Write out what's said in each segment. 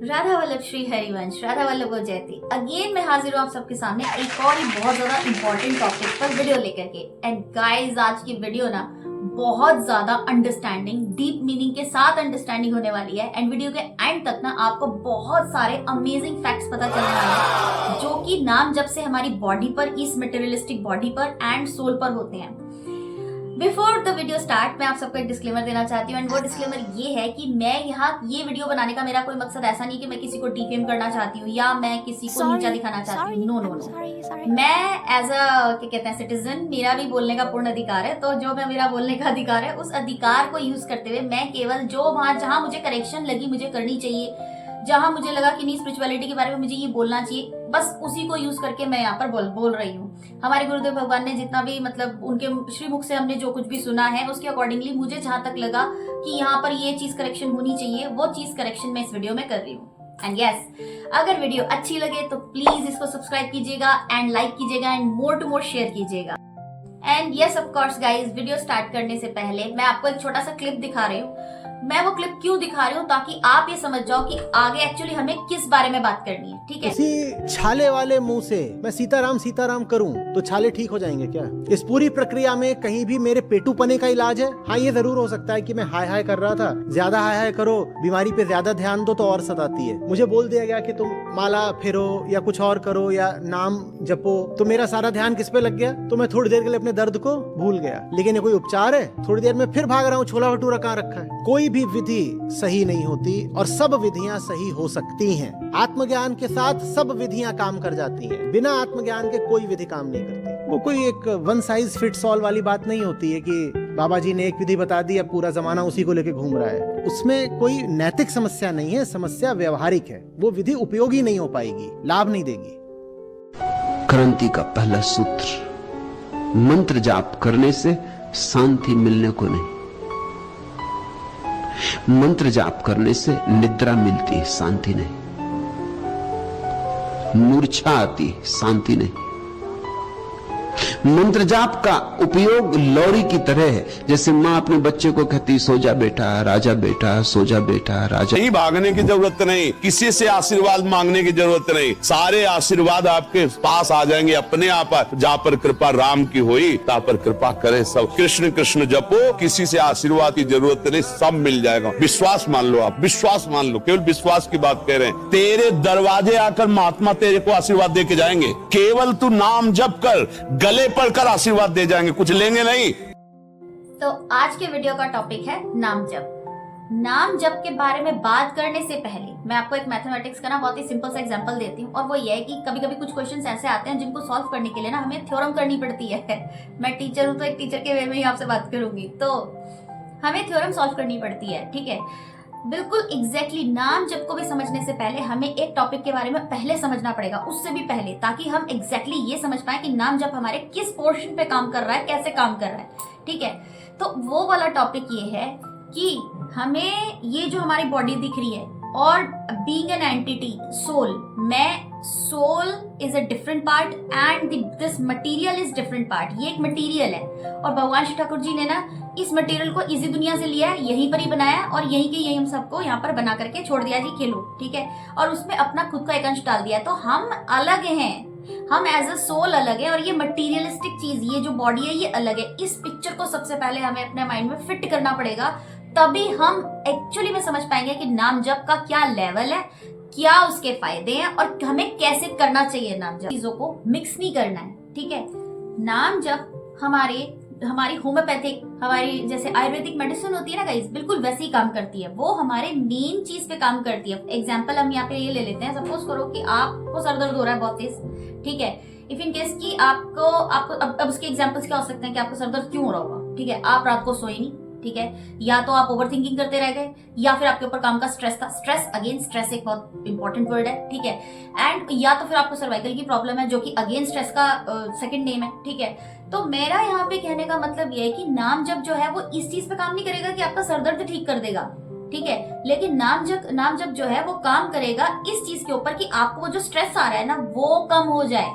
राधा वल्लभ श्री हरिवंश, राधा वल्लभ जयते। अगेन मैं हाजिर हूँ आप सबके सामने एक और ही बहुत ज्यादा इंपॉर्टेंट टॉपिक पर वीडियो लेकर के। एंड गाइस, आज की वीडियो ना बहुत ज्यादा अंडरस्टैंडिंग, डीप मीनिंग के साथ अंडरस्टैंडिंग होने वाली है। एंड वीडियो के एंड तक ना आपको बहुत सारे अमेजिंग फैक्ट्स पता चलने वाले हैं जो कि नाम जब से हमारी बॉडी पर, इस मटेरियलिस्टिक बॉडी पर एंड सोल पर होते हैं। बिफोर द वीडियो स्टार्ट, मैं आप सबको एक डिस्क्लेमर देना चाहती हूँ। एंड वो डिस्क्लेमर ये है कि मैं यहाँ ये वीडियो बनाने का मेरा कोई मकसद ऐसा नहीं कि मैं किसी को डिफेम करना चाहती हूँ या मैं किसी को नीचा दिखाना चाहती हूँ। नो नो नो, मैं एज अ क्या कहते हैं सिटीजन, मेरा भी बोलने का पूर्ण अधिकार है। तो जो मेरा बोलने का अधिकार है, उस अधिकार को यूज करते हुए मैं केवल जो वहां जहां मुझे करेक्शन लगी मुझे करनी चाहिए, जहां मुझे लगा कि नहीं स्पिरिचुअलिटी के बारे में मुझे ये बोलना चाहिए, बस उसी को यूज करके मैं यहाँ पर बोल रही हूँ। हमारे गुरुदेव भगवान ने जितना भी मतलब उनके श्रीमुख से हमने जो कुछ भी सुना है उसके अकॉर्डिंगली मुझे जहां तक लगा कि यहाँ पर ये चीज करेक्शन होनी चाहिए, वो चीज करेक्शन मैं इस वीडियो में कर रही हूँ। एंड यस, अगर वीडियो अच्छी लगे तो प्लीज इसको सब्सक्राइब कीजिएगा एंड लाइक कीजिएगा and more to more share कीजिएगा। And yes of course guys, video start करने से पहले मैं आपको एक छोटा सा क्लिप दिखा रही हूँ। मैं वो क्लिप क्यों दिखा रही हूँ ताकि आप ये समझ जाओ कि आगे एक्चुअली हमें किस बारे में बात करनी है। ठीक है, इसी छाले वाले मुंह से मैं सीताराम सीताराम करूं तो छाले ठीक हो जाएंगे क्या? इस पूरी प्रक्रिया में कहीं भी मेरे पेटू पने का इलाज है? हाँ, ये जरूर हो सकता है कि मैं हाय हाय कर रहा था, ज्यादा हाय हाय करो, बीमारी पे ज्यादा ध्यान दो तो और सताती है। मुझे बोल दिया गया कि तुम माला फेरो या कुछ और करो या नाम जपो, तो मेरा सारा ध्यान किस पे लग गया? तो मैं थोड़ी देर के लिए अपने दर्द को भूल गया। लेकिन ये कोई उपचार है? थोड़ी देर में फिर भाग रहा हूँ, छोला भटूरा कहाँ रखा है। कोई भी विधि सही नहीं होती और सब विधियां सही हो सकती हैं। आत्मज्ञान के साथ सब विधियां काम कर जाती हैं। बिना आत्मज्ञान के कोई विधि काम नहीं करती। वो कोई एक वन साइज फिट्स ऑल वाली बात नहीं होती है कि बाबा जी ने एक विधि बता दी, अब पूरा जमाना उसी को लेके घूम रहा है। उसमें कोई नैतिक समस्या नहीं है, समस्या व्यवहारिक है। वो विधि उपयोगी नहीं हो पाएगी, लाभ नहीं देगी। क्रांति का पहला सूत्र, मंत्र जाप करने से शांति मिलने को नहीं, मंत्र जाप करने से निद्रा मिलती है, शांति नहीं। मूर्छा आती, शांति नहीं। मंत्र जाप का उपयोग लौरी की तरह है, जैसे मां अपने बच्चे को कहती सो जा बेटा, राजा बेटा, सो जा बेटा, राजा। कहीं भागने की जरूरत नहीं, किसी से आशीर्वाद मांगने की जरूरत नहीं, सारे आशीर्वाद आपके पास आ जाएंगे अपने आप। जहाँ पर कृपा राम की हुई ता पर कृपा करे सब। कृष्ण कृष्ण जपो, किसी से आशीर्वाद की जरूरत नहीं, सब मिल जाएगा। विश्वास मान लो, आप विश्वास मान लो, केवल विश्वास की बात कह रहे हैं। तेरे दरवाजे आकर महात्मा तेरे को आशीर्वाद दे के जाएंगे। केवल तू नाम जप कर, गले पढ़कर आशीर्वाद दे जाएंगे, कुछ लेंगे नहीं। तो आज के वीडियो का टॉपिक है नाम जप। नाम जप के बारे में बात करने से पहले मैं आपको एक मैथमेटिक्स का ना बहुत ही सिंपल सा एग्जांपल देती हूँ। और वो ये है कि कभी कभी कुछ क्वेश्चंस ऐसे आते हैं जिनको सॉल्व करने के लिए ना हमें थ्योरम करनी पड़ती है। मैं टीचर हूँ तो एक टीचर के वे में ही आपसे बात करूंगी, तो हमें थ्योरम सॉल्व करनी पड़ती है। ठीक है, बिल्कुल एग्जैक्टली नाम जप को भी समझने से पहले हमें एक टॉपिक के बारे में पहले समझना पड़ेगा, उससे भी पहले, ताकि हम एग्जैक्टली ये समझ पाए कि नाम जप हमारे किस पोर्शन पे काम कर रहा है, कैसे काम कर रहा है। ठीक है, तो वो वाला टॉपिक ये है कि हमें ये जो हमारी बॉडी दिख रही है और बीइंग एन एंटिटी सोल, मैं soul is a different part and this material is different part. ये एक मटेरियल है और भगवान श्री ठाकुर जी ने ना इस मटेरियल को इसी दुनिया से लिया है, यहीं पर ही बनाया और यहीं के यहीं हम सबको यहाँ पर बना करके छोड़ दिया जी खेलो। ठीक है, और उसमें अपना खुद का एक अंश डाल दिया। तो हम अलग हैं, हम एज अ सोल अलग है और ये मटेरियलिस्टिक चीज, ये जो बॉडी है ये अलग है। इस पिक्चर को सबसे पहले हमें अपने माइंड में फिट करना पड़ेगा, तभी हम एक्चुअली में समझ पाएंगे कि नाम जप का क्या लेवल है, क्या उसके फायदे हैं और हमें कैसे करना चाहिए। नाम जप चीजों को मिक्स नहीं करना है। ठीक है, नाम जप हमारी होम्योपैथिक, हमारी जैसे आयुर्वेदिक मेडिसिन होती है ना गाइस, बिल्कुल वैसी काम करती है। वो हमारे मेन चीज पे काम करती है। एग्जांपल हम यहाँ पे ये ले लेते हैं, सपोज करो कि आपको सर दर्द हो रहा है बहुत तेज। ठीक है, इफ इन केस कि आपको अब उसके एग्जांपल्स क्या हो सकते हैं कि आपको सर दर्द क्यों हो रहा होगा। ठीक है, आप रात को सोए नहीं। ठीक है, या तो आप ओवर थिंकिंग करते रह गए या फिर आपके ऊपर काम का स्ट्रेस था। स्ट्रेस, अगेन स्ट्रेस एक बहुत इंपॉर्टेंट वर्ड है। ठीक है, एंड या तो फिर आपको सर्वाइकल की प्रॉब्लम है जो कि अगेन स्ट्रेस का सेकंड नेम है। ठीक है, तो मेरा यहाँ पे कहने का मतलब ये है कि नाम जप जो है वो इस चीज पे काम नहीं करेगा कि आपका सरदर्द ठीक कर देगा। ठीक है, लेकिन नाम जप जो है वो काम करेगा इस चीज के ऊपर कि आपको वो जो स्ट्रेस आ रहा है ना वो कम हो जाए।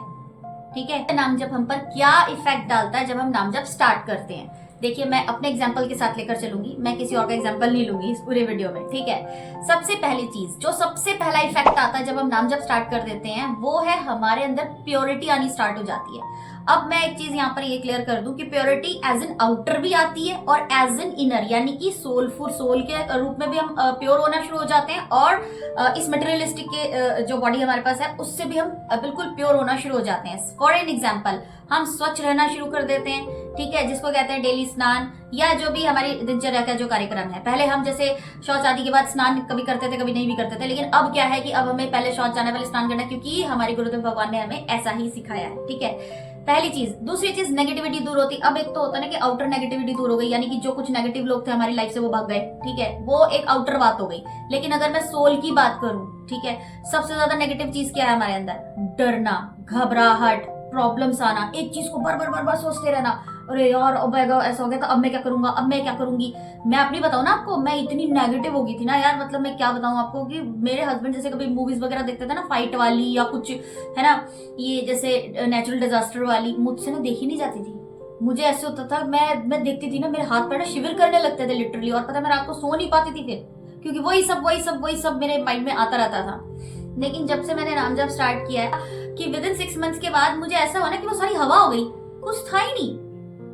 ठीक है, नाम जप हम पर क्या इफेक्ट डालता है जब हम नाम जप स्टार्ट करते हैं। देखिए मैं अपने एग्जाम्पल के साथ लेकर चलूंगी, मैं किसी और का एग्जाम्पल नहीं लूंगी इस पूरे वीडियो में, ठीक है। सबसे पहली चीज, जो सबसे पहला इफेक्ट आता है जब हम नाम जप स्टार्ट कर देते हैं, वो है हमारे अंदर प्योरिटी आनी स्टार्ट हो जाती है। अब मैं एक चीज यहाँ पर ये क्लियर कर दूं कि प्योरिटी एज एन आउटर भी आती है और एज एन इनर, यानी कि सोलफुल, सोल के रूप में भी हम प्योर होना शुरू हो जाते हैं, और इस मटेरियलिस्टिक के जो बॉडी हमारे पास है उससे भी हम बिल्कुल प्योर होना शुरू हो जाते हैं। फॉर एन एग्जाम्पल, हम स्वच्छ रहना शुरू कर देते हैं, ठीक है, जिसको कहते हैं डेली स्नान, या जो भी हमारी दिनचर्या का जो कार्यक्रम है। पहले हम जैसे शौच आदि के बाद स्नान कभी करते थे, कभी नहीं भी करते थे, लेकिन अब क्या है कि अब हमें पहले शौच जाना, पहले स्नान करना, क्योंकि हमारे गुरुदेव भगवान ने हमें ऐसा ही सिखाया है, ठीक है। पहली चीज। दूसरी चीज, नेगेटिविटी दूर होती। अब एक तो होता है ना कि आउटर नेगेटिविटी दूर हो गई, यानी कि जो कुछ नेगेटिव लोग थे हमारी लाइफ से वो भाग गए, ठीक है, वो एक आउटर बात हो गई। लेकिन अगर मैं सोल की बात करूं, ठीक है, सबसे ज्यादा नेगेटिव चीज क्या है हमारे अंदर? डरना, घबराहट, प्रॉब्लम्स आना, एक चीज को बार बार सोचते रहना, अरे यार अब ऐसा हो गया तो अब मैं क्या करूंगा, अब मैं क्या करूंगी। मैं अपनी बताऊं ना आपको, मैं इतनी नेगेटिव हो गई थी ना यार, मतलब मैं क्या बताऊं आपको कि मेरे हस्बैंड जैसे कभी मूवीज वगैरह देखते थे ना, फाइट वाली या कुछ, है ना, ये जैसे नेचुरल डिजास्टर वाली, मुझसे ना देखी नहीं जाती थी। मुझे ऐसे होता था, मैं देखती थी ना, मेरे हाथ पैर शिविर करने लगते थे लिटरली, और पता मैं रात को सो नहीं पाती थी फिर, क्योंकि वही सब मेरे माइंड में आता रहता था। लेकिन जब से मैंने नाम जप स्टार्ट किया है कि विद इन 6 मंथ्स के बाद मुझे ऐसा हुआ ना कि वो सारी हवा हो गई, कुछ था ही नहीं।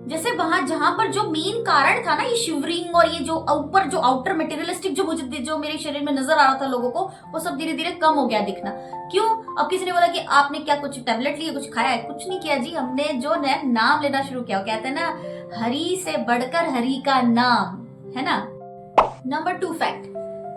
जैसे वहां जहां पर जो मेन कारण था ना, ये शिवरिंग और ये जो ऊपर जो आउटर मटेरियलिस्टिक जो मेरे शरीर में नजर आ रहा था लोगों को, वो सब धीरे धीरे कम हो गया दिखना। क्यों? अब किसी ने बोला कि आपने क्या कुछ टैबलेट लिए, कुछ खाया है? कुछ नहीं किया जी, हमने जो नाम लेना शुरू किया, कहते हैं ना, हरि से बढ़कर हरि का नाम, है ना। नंबर 2 फैक्ट,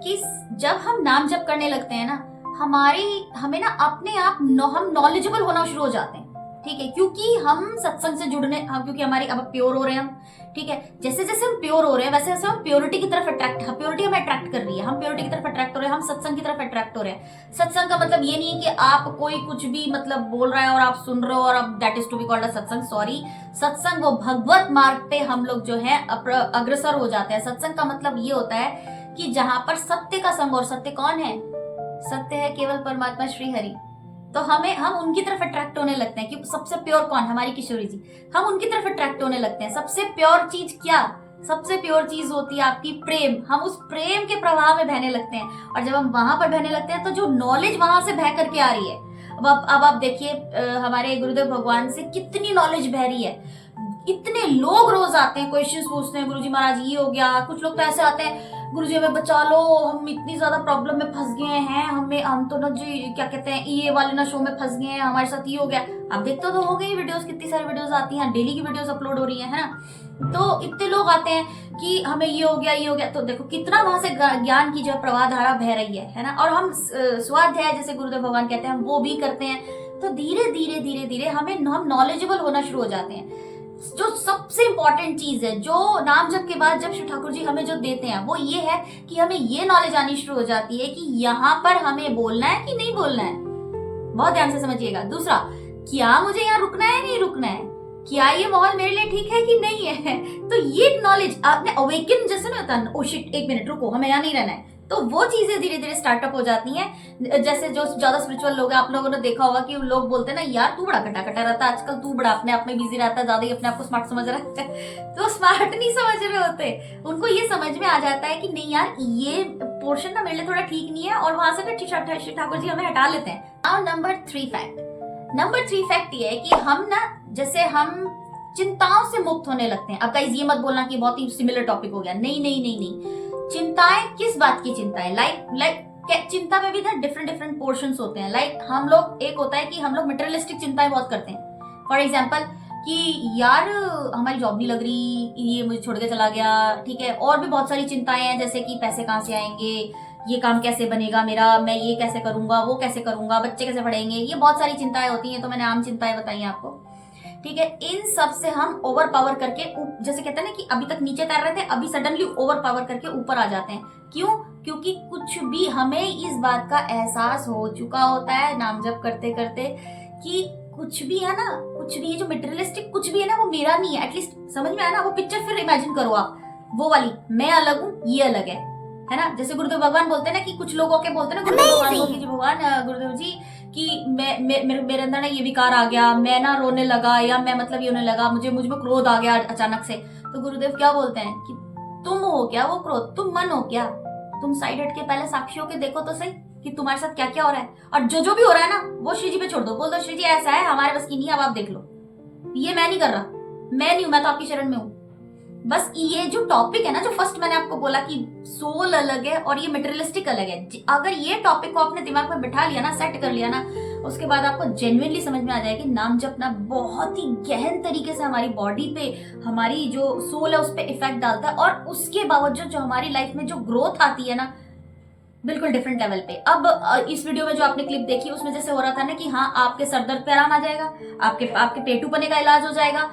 कि जब हम नाम जप करने लगते हैं ना, हमें ना अपने आप हम नॉलेजेबल होना शुरू हो जाते हैं, ठीक है, क्योंकि हम सत्संग से जुड़ने, क्योंकि हमारी अब प्योर हो रहे हैं हम, ठीक है। जैसे जैसे हम प्योर हो रहे हैं वैसे वैसे हम प्योरिटी की तरफ प्योरिटी हमें अट्रैक्ट कर रही है, हम प्योरिटी की तरफ अट्रैक्ट हो रहे हैं, हम सत्संग की तरफ अट्रैक्ट हो रहे हैं। सत्संग का मतलब ये नहीं है कि आप कोई कुछ भी मतलब बोल रहा है और आप सुन रहे हो और अब that is to be called a satsang. Sorry, सत्संग वो भगवत मार्ग पे हम लोग जो है अग्रसर हो जाते हैं। सत्संग का मतलब ये होता है कि जहां पर सत्य का संग, और सत्य कौन है? सत्य है केवल परमात्मा श्री हरि। तो हम उनकी तरफ अट्रैक्ट होने लगते हैं कि सबसे प्योर कौन? हमारी किशोरी जी। हम उनकी तरफ अट्रैक्ट होने लगते हैं। सबसे प्योर चीज क्या? सबसे प्योर चीज होती है आपकी प्रेम। हम उस प्रेम के प्रवाह में बहने लगते हैं, और जब हम वहां पर बहने लगते हैं तो जो नॉलेज वहां से बह करके आ रही है, अब आप देखिए हमारे गुरुदेव भगवान से कितनी नॉलेज बह रही है। इतने लोग रोज आते हैं, क्वेश्चंस पूछते हैं, गुरुजी महाराज ये हो गया। कुछ लोग तो ऐसे आते हैं, गुरुजी हमें बचा लो, हम इतनी ज्यादा प्रॉब्लम में फंस गए हैं, हम तो ना जी क्या कहते हैं, ये वाले ना शो में फंस गए हैं, हमारे साथ ये हो गया। आप देखते तो हो गई वीडियोस, कितनी सारी वीडियोस आती हैं, डेली की वीडियोस अपलोड हो रही है ना। तो इतने लोग आते हैं कि हमें ये हो गया। तो देखो कितना वहां से ज्ञान की जो प्रवाह धारा बह रही है ना। और हम स्वाध्याय जैसे गुरुदेव भगवान कहते हैं, हम वो भी करते हैं। तो धीरे धीरे हम नॉलेजेबल होना शुरू हो जाते हैं। जो सबसे इंपॉर्टेंट चीज है, जो नाम जप के बाद जब श्री ठाकुर जी हमें जो देते हैं, वो ये है कि हमें ये नॉलेज आनी शुरू हो जाती है कि यहाँ पर हमें बोलना है कि नहीं बोलना है। बहुत ध्यान से समझिएगा। दूसरा, क्या मुझे यहाँ रुकना है नहीं रुकना है, क्या ये माहौल मेरे लिए ठीक है कि नहीं है। तो ये नॉलेज आपने अवेकन जैसे ना होता है, ओ शिट एक मिनट रुको, हमें यहाँ नहीं रहना है। तो वो चीजें धीरे धीरे स्टार्टअप हो जाती हैं। जैसे जो ज्यादा स्पिरिचुअल लोग हैं, आप लोगों ने देखा होगा कि लोग बोलते हैं ना, यार तू बड़ा कटा रहता है आजकल, तू बड़ा अपने आप में बिजी रहता है, ज्यादा ही अपने आप को स्मार्ट समझ रहा है। तो स्मार्ट नहीं समझ रहे होते, उनको ये समझ में आ जाता है कि नहीं यार ये पोर्शन ना मेरे लिए थोड़ा ठीक नहीं है, और वहां से ना ठाकुर जी हमें हटा लेते हैं। नाउ नंबर 3 फैक्ट ये है कि हम ना, जैसे हम चिंताओं से मुक्त होने लगते हैं। अब गाइस ये मत बोलना कि बहुत ही सिमिलर टॉपिक हो गया, नहीं। चिंताएं किस बात की चिंताएं? लाइक चिंता में भी ना डिफरेंट पोर्शंस होते हैं। लाइक हम लोग, एक होता है कि हम लोग मटेरियलिस्टिक चिंताएं बहुत करते हैं। फॉर एग्जांपल कि यार हमारी जॉब नहीं लग रही, ये मुझे छोड़ के चला गया, ठीक है। और भी बहुत सारी चिंताएं हैं, जैसे कि पैसे कहाँ से आएंगे, ये काम कैसे बनेगा मेरा, मैं ये कैसे करूंगा, वो कैसे करूंगा, बच्चे कैसे पढ़ेंगे, ये बहुत सारी चिंताएं होती हैं। तो मैंने आम चिंताएं बताई आपको, ठीक है। इन सब से हम ओवर पावर करके, जैसे कहते हैं ना कि अभी तक नीचे तैर रहे थे, अभी सडनली ओवर पावर करके ऊपर आ जाते हैं। क्यों? क्योंकि कुछ भी हमें इस बात का एहसास हो चुका होता है नाम जप करते करते कि कुछ भी है ना, कुछ भी, ये जो मटेरियलिस्टिक कुछ भी है ना, वो मेरा नहीं है। एटलीस्ट समझ में आया ना? वो पिक्चर फिर इमेजिन करो आप, वो वाली, मैं अलग हूँ, ये अलग है ना। जैसे गुरुदेव भगवान बोलते हैं ना कि कुछ लोगों के बोलते हैं ना, गुरुदेव जी कि मेरे अंदर ना ये विकार आ गया, मैं ना रोने लगा, या मैं मतलब ये होने लगा, मुझ में क्रोध आ गया अचानक से। तो गुरुदेव क्या बोलते हैं कि तुम हो क्या वो क्रोध, तुम मन हो क्या, तुम साइड हट के पहले साक्षी होके देखो तो सही कि तुम्हारे साथ क्या क्या हो रहा है, और जो भी हो रहा है ना वो श्री जी पे छोड़ दो, बोल दो श्री जी ऐसा है, हमारे बस की नहीं, अब आप देख लो, ये मैं नहीं कर रहा, मैं नहीं हूं, मैं तो आपकी शरण में हूं। बस ये जो टॉपिक है ना, जो फर्स्ट मैंने आपको बोला कि सोल अलग है और ये मटेरियलिस्टिक अलग है, अगर ये टॉपिक को अपने दिमाग में बिठा लिया ना, सेट कर लिया ना, उसके बाद आपको जेन्युइनली समझ में आ जाएगा कि नाम जपना बहुत ही गहन तरीके से हमारी बॉडी पे, हमारी जो सोल है उस पर इफेक्ट डालता है, और उसके बावजूद जो हमारी लाइफ में जो ग्रोथ आती है ना, बिल्कुल डिफरेंट लेवल पे। अब इस वीडियो में जो आपने क्लिप देखी उसमें जैसे हो रहा था ना कि हाँ आपके सरदर्द पे आराम आ जाएगा, आपके पेटूपने का इलाज हो जाएगा।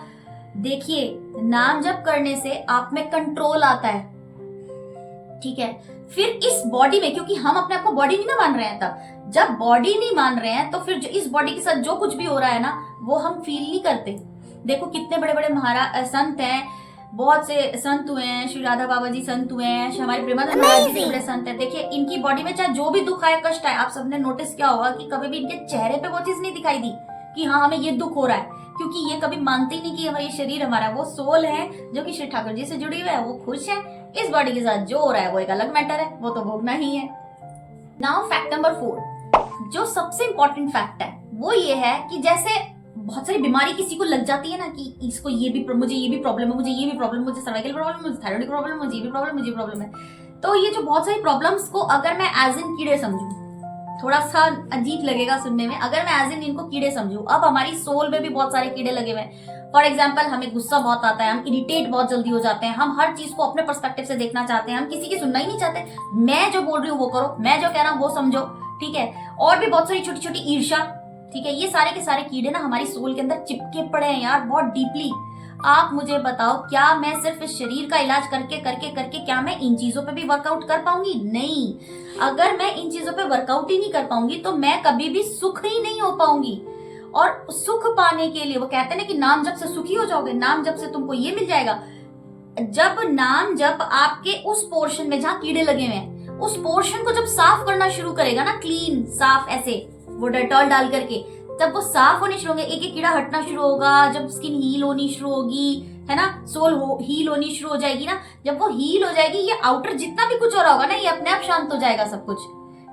देखिए, नाम जप करने से आप में कंट्रोल आता है, ठीक है। फिर इस बॉडी में, क्योंकि हम अपने आप को बॉडी नहीं ना मान रहे हैं, तब जब बॉडी नहीं मान रहे हैं तो फिर जो इस बॉडी के साथ जो कुछ भी हो रहा है ना वो हम फील नहीं करते। देखो कितने बड़े बड़े महाराज संत हैं, बहुत से संत हुए हैं, श्री राधा बाबा जी संत हुए हैं, हमारे प्रेमानंद महाराज जी बड़े संत हैं। देखिए इनकी बॉडी में चाहे जो भी दुख आए, कष्ट आए, आप सबने नोटिस किया होगा कि कभी भी इनके चेहरे पे वो चीज नहीं दिखाई दी कि हाँ हमें ये दुख हो रहा है, क्योंकि ये कभी मानते ही नहीं कि हमारा ये शरीर हमारा, वो सोल है जो कि श्री ठाकुर जी से जुड़ी हुई है, वो खुश है। इस बॉडी के साथ जो हो रहा है वो एक अलग मैटर है, वो तो भोगना ही है। नाउ फैक्ट नंबर 4, जो सबसे इंपॉर्टेंट फैक्ट है वो ये है कि जैसे बहुत सारी बीमारी किसी को लग जाती है ना कि इसको ये भी, मुझे ये भी प्रॉब्लम है, मुझे ये भी प्रॉब्लम, मुझे सर्वाइकल प्रॉब्लम, मुझे थायराइड प्रॉब्लम, मुझे ये भी प्रॉब्लम, मुझे प्रॉब्लम है। तो ये जो बहुत सारी प्रॉब्लम्स को अगर मैं एज इन कीड़े समझूं, थोड़ा सा अजीब लगेगा सुनने में, अगर मैं एज इन इनको कीड़े समझूं, अब हमारी सोल में भी बहुत सारे कीड़े लगे हुए हैं। फॉर एग्जाम्पल, हमें गुस्सा बहुत आता है, हम इरिटेट बहुत जल्दी हो जाते हैं, हम हर चीज को अपने पर्सपेक्टिव से देखना चाहते हैं, हम किसी की सुनना ही नहीं चाहते, मैं जो बोल रही हूँ वो करो, मैं जो कह रहा हूँ वो समझो, ठीक है। और भी बहुत सारी छोटी छोटी ईर्ष्या, ठीक है। ये सारे के सारे कीड़े ना हमारी सोल के अंदर चिपके पड़े हैं यार, बहुत डीपली। आप मुझे बताओ, क्या मैं सिर्फ इस शरीर का इलाज करके करके करके क्या मैं इन चीजों पे भी वर्कआउट कर पाऊंगी? नहीं। अगर मैं इन चीजों पे वर्कआउट ही नहीं कर पाऊंगी तो मैं कभी भी सुख ही नहीं हो पाऊंगी। और सुख पाने के लिए वो कहते हैं ना कि नाम जप से सुखी हो जाओगे, नाम जप से तुमको ये मिल जाएगा। जब नाम जप आपके उस पोर्शन में जहां कीड़े लगे हुए हैं, उस पोर्शन को जब साफ करना शुरू करेगा ना, क्लीन साफ ऐसे वो डेटॉल डाल करके, जब वो साफ होने शुरू होंगे, एक एक कीड़ा हटना शुरू होगा, जब स्किन हील होनी शुरू होगी, है ना, सोल हील होनी शुरू हो जाएगी ना, जब वो हील हो जाएगी, ये आउटर जितना भी कुछ हो रहा होगा ना, ये अपने आप शांत हो जाएगा सब कुछ,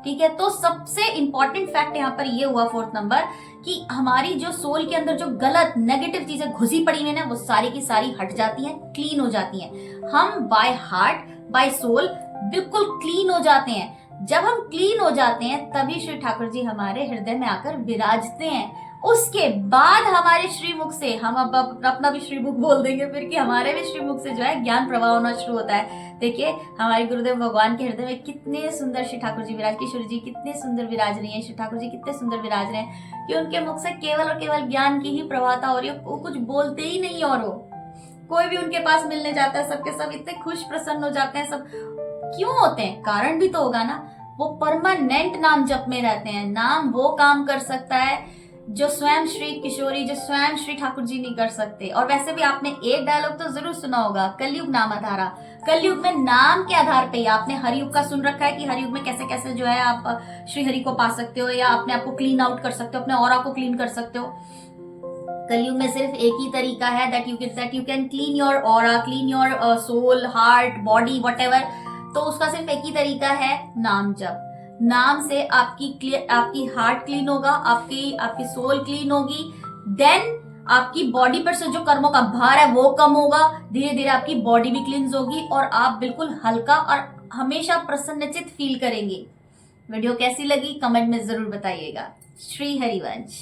ठीक है। तो सबसे इंपॉर्टेंट फैक्ट यहाँ पर ये हुआ 4th नंबर कि हमारी जो सोल के अंदर जो गलत नेगेटिव चीजें घुसी पड़ी हुई ना, वो सारी की सारी हट जाती हैं, क्लीन हो जाती हैं। हम बाय हार्ट बाय सोल बिल्कुल क्लीन हो जाते हैं। जब हम क्लीन हो जाते हैं तभी श्री ठाकुर जी हमारे हृदय में आकर विराजते हैं। उसके बाद हमारे श्रीमुख से, हम अब अपना भी श्रीमुख बोल देंगे फिर कि हमारे भी श्रीमुख से जो है ज्ञान प्रवाह होना शुरू होता है। देखिए हमारे गुरुदेव भगवान के हृदय में कितने सुंदर श्री ठाकुर जी विराज, किशोर जी कितने सुंदर विराज रही है, श्री ठाकुर जी कितने सुंदर विराज रहे हैं कि उनके मुख से केवल और केवल ज्ञान की ही प्रवाहता हो रही है, वो कुछ बोलते ही नहीं। और कोई भी उनके पास मिलने जाता है, सबके सब इतने खुश प्रसन्न हो जाते हैं। सब क्यों होते हैं? कारण भी तो होगा ना, वो परमानेंट नाम जप में रहते हैं। नाम वो काम कर सकता है जो स्वयं श्री किशोरी, जो स्वयं श्री ठाकुर जी नहीं कर सकते। और वैसे भी आपने एक डायलॉग तो जरूर सुना होगा, कलयुग नाम आधारा। कलयुग में नाम के आधार पे, आपने हरियुग का सुन रखा है कि हरियुग में कैसे कैसे जो है आप श्री हरि को पा सकते हो या अपने आप को क्लीन आउट कर सकते हो, अपने ऑरा को क्लीन कर सकते हो। कलयुग में सिर्फ एक ही तरीका है that you can clean your aura, clean your soul, heart, body, whatever. तो उसका सिर्फ एक ही तरीका है, नाम जप। नाम से आपकी हार्ट क्लीन होगा, आपकी सोल क्लीन होगी, देन आपकी बॉडी पर से जो कर्मों का भार है वो कम होगा, धीरे धीरे आपकी बॉडी भी क्लींस होगी और आप बिल्कुल हल्का और हमेशा प्रसन्नचित फील करेंगे। वीडियो कैसी लगी कमेंट में जरूर बताइएगा। श्री हरिवंश।